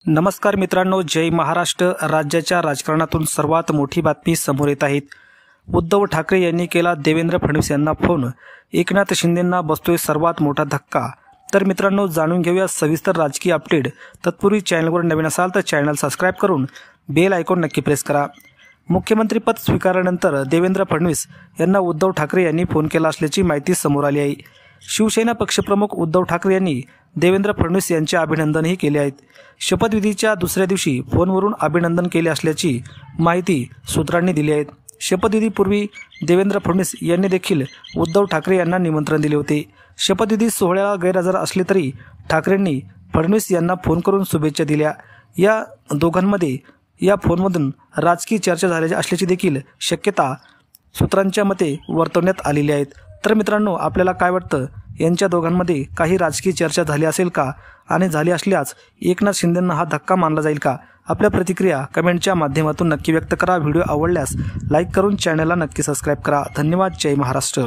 नमस्कार मित्रांनो, जय महाराष्ट्र। राज्याच्या राजकारणातून सर्वात मोठी बातमी समोर येत आहे। उद्धव ठाकरे यांनी केला देवेंद्र फडणवीस यांना फोन। एकनाथ शिंदेंना बसतोय सर्वात मोठा धक्का। तर मित्रांनो, जाणून घेऊया सविस्तर राजकीय अपडेट। तत्पूर्वी चॅनलवर नवीन असाल तर चॅनल सबस्क्राइब करून बेल आयकॉन नक्की प्रेस करा। मुख्यमंत्रीपद स्वीकारल्यानंतर देवेंद्र फडणवीस यांना उद्धव ठाकरे यांनी फोन केला असल्याची माहिती समोर आली आहे। शिवसेना पक्षप्रमुख उद्धव ठाकरे यांनी देवेंद्र फडणवीस यांचे अभिनंदनही केले आहे। शपथविधीच्या दुसऱ्या दिवशी फोनवरून अभिनंदन केले असल्याची माहिती सूत्रांनी दिली आहे। शपथविधीपूर्वी देवेंद्र फडणवीस यांनी देखील उद्धव ठाकरे यांना निमंत्रण दिले होते। शपथविधी सोहळ्याला गैरहजर असले तरी ठाकरेंनी फडणवीस यांना फोन करून शुभेच्छा दिल्या। या दोघांमध्ये या फोनमधून राजकीय चर्चा झाल्याची असल्याची देखील शक्यता सूत्रांच्या मते वर्तवण्यात आलेली आहे। तर मित्रांनो, आपल्याला काय वाटतं, यांच्या दोघांमध्ये काही राजकीय चर्चा झाली असेल का? आणि झाली असल्यास एकनाथ शिंदेंना हा धक्का मानला जाईल का? आपल्या प्रतिक्रिया कमेंटच्या माध्यमातून नक्की व्यक्त करा। व्हिडिओ आवडल्यास लाईक करून चॅनलला नक्की सबस्क्राइब करा। धन्यवाद। जय महाराष्ट्र।